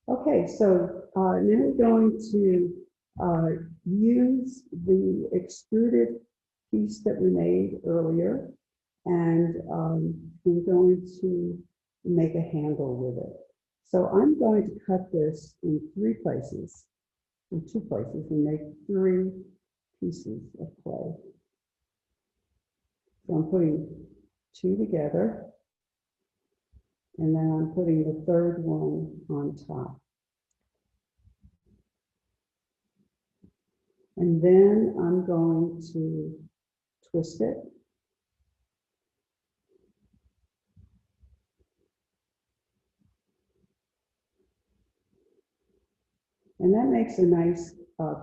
Okay, so now we're going to use the extruded piece that we made earlier, and we're going to make a handle with it. So I'm going to cut this in 3 places, in 2 places, and make 3 pieces of clay. So I'm putting 2 together, and then I'm putting the 3rd one on top. And then I'm going to twist it. And that makes a nice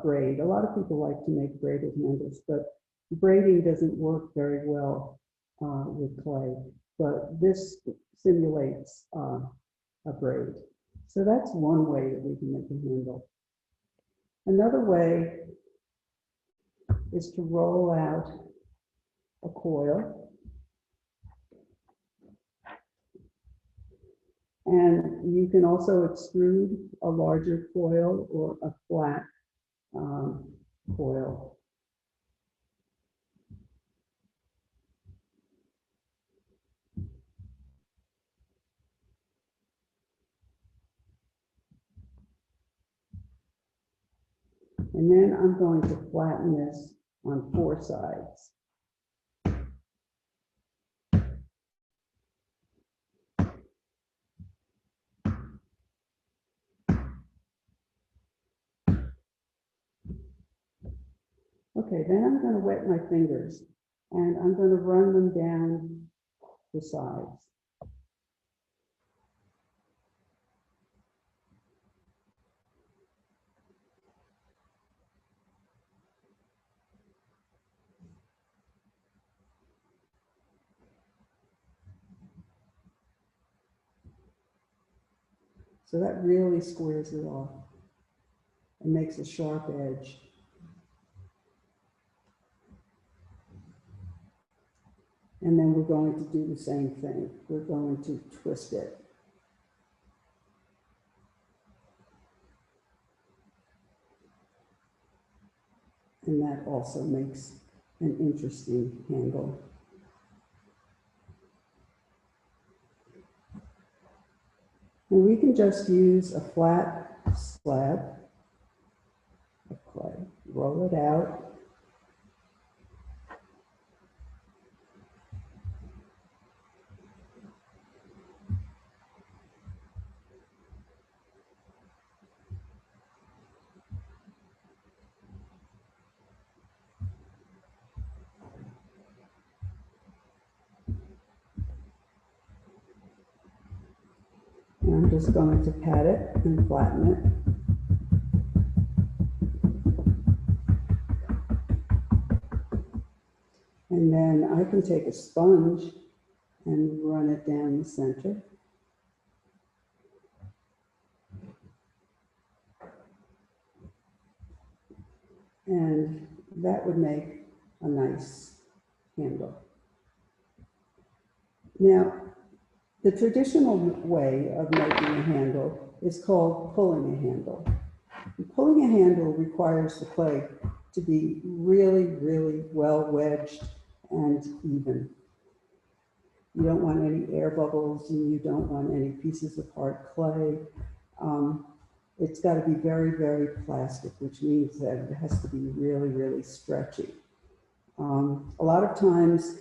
braid. A lot of people like to make braided handles, but braiding doesn't work very well with clay. But this simulates a braid. So that's one way that we can make a handle. Another way is to roll out a coil. And you can also extrude a larger coil or a flat coil. And then I'm going to flatten this on 4 sides. Okay, then I'm going to wet my fingers and I'm going to run them down the sides. So that really squares it off and makes a sharp edge. And then we're going to do the same thing. We're going to twist it. And that also makes an interesting handle. And we can just use a flat slab of clay, roll it out. And I'm just going to pat it and flatten it. And then I can take a sponge and run it down the center. And that would make a nice handle. Now, the traditional way of making a handle is called pulling a handle. And pulling a handle requires the clay to be really, really well wedged and even. You don't want any air bubbles and you don't want any pieces of hard clay. It's got to be very, very plastic, which means that it has to be really, really stretchy. A lot of times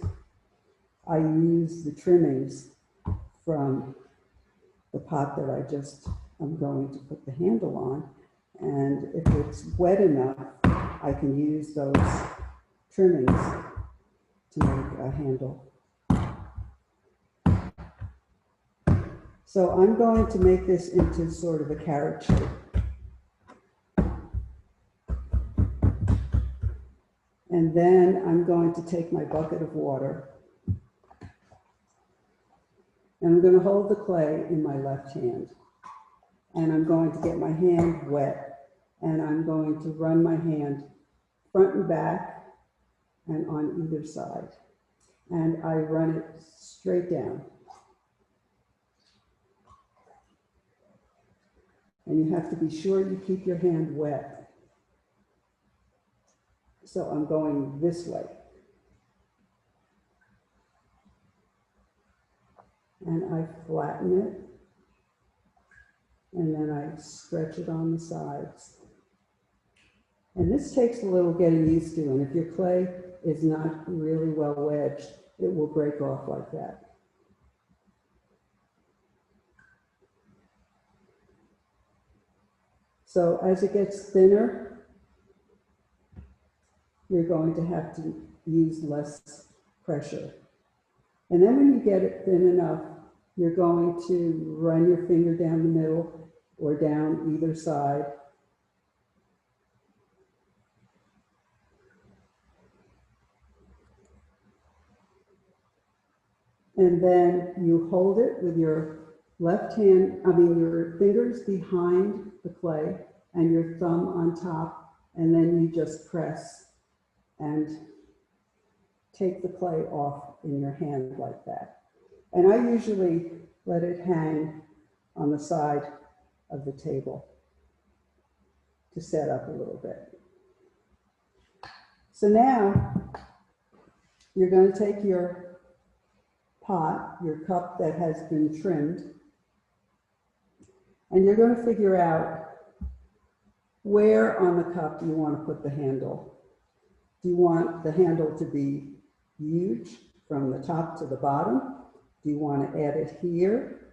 I use the trimmings from the pot that I'm going to put the handle on. And if it's wet enough, I can use those trimmings to make a handle. So I'm going to make this into sort of a carrot shape. And then I'm going to take my bucket of water and I'm going to hold the clay in my left hand. And I'm going to get my hand wet and I'm going to run my hand front and back and on either side. And I run it straight down. And you have to be sure you keep your hand wet. So I'm going this way. And I flatten it. And then I stretch it on the sides. And this takes a little getting used to. And if your clay is not really well wedged, it will break off like that. So as it gets thinner, you're going to have to use less pressure. And then when you get it thin enough, you're going to run your finger down the middle or down either side. And then you hold it with your left hand, your fingers behind the clay and your thumb on top, and then you just press and take the clay off in your hand like that. And I usually let it hang on the side of the table to set up a little bit. So now you're going to take your pot, your cup that has been trimmed, and you're going to figure out where on the cup you want to put the handle. Do you want the handle to be huge from the top to the bottom? Do you want to add it here?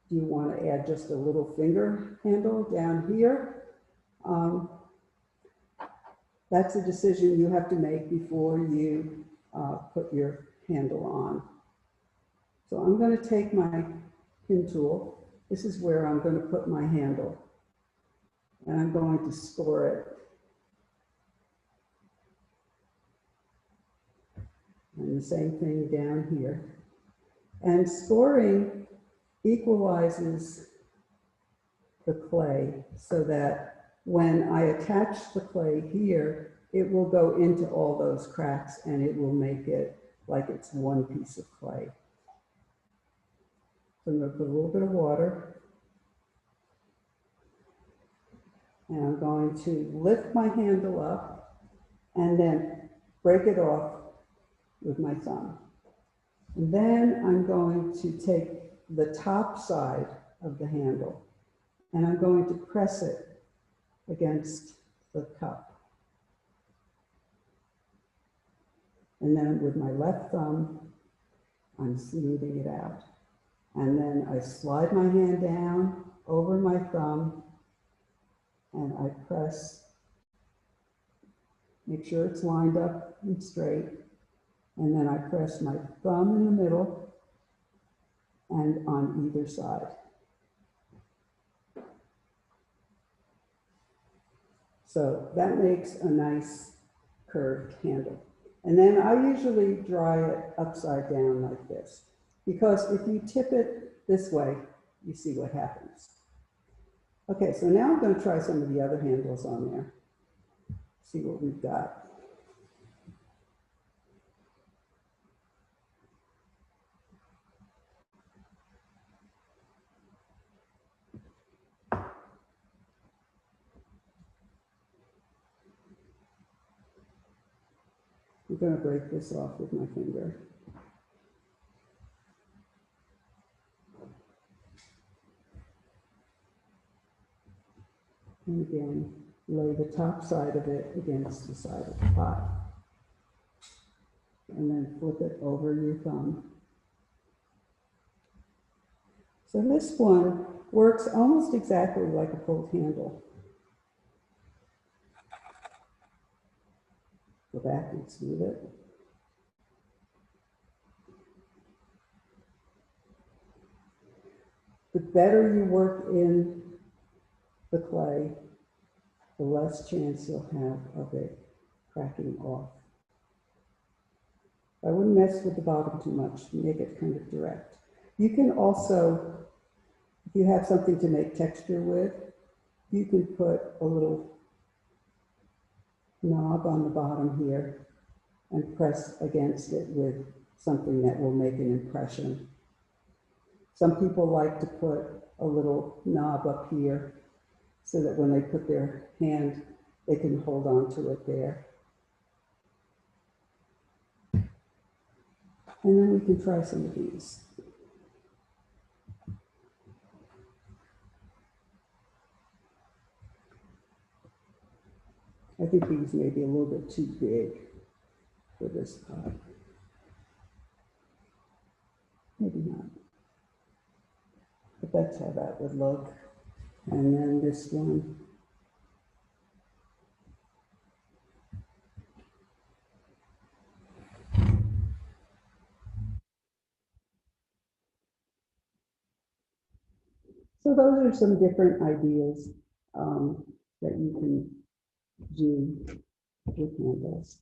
Do you want to add just a little finger handle down here? That's a decision you have to make before you put your handle on. So I'm going to take my pin tool. This is where I'm going to put my handle. And I'm going to score it. And the same thing down here. And scoring equalizes the clay so that when I attach the clay here, it will go into all those cracks and it will make it like it's one piece of clay. So I'm going to put a little bit of water. And I'm going to lift my handle up and then break it off with my thumb. And then I'm going to take the top side of the handle and I'm going to press it against the cup. And then with my left thumb, I'm smoothing it out. And then I slide my hand down over my thumb and I press, make sure it's lined up and straight. And then I press my thumb in the middle and on either side. So that makes a nice curved handle. And then I usually dry it upside down like this, because if you tip it this way, you see what happens. Okay, so now I'm going to try some of the other handles on there. See what we've got. I'm going to break this off with my finger. And again, lay the top side of it against the side of the pot. And then flip it over your thumb. So this one works almost exactly like a pulled handle. Go back and smooth it. The better you work in the clay, the less chance you'll have of it cracking off. I wouldn't mess with the bottom too much, make it kind of direct. You can also, if you have something to make texture with, you can put a little knob on the bottom here and press against it with something that will make an impression. Some people like to put a little knob up here so that when they put their hand, they can hold on to it there. And then we can try some of these. I think these may be a little bit too big for this pot. Maybe not. But that's how that would look. And then this one. So those are some different ideas that you can do with handles.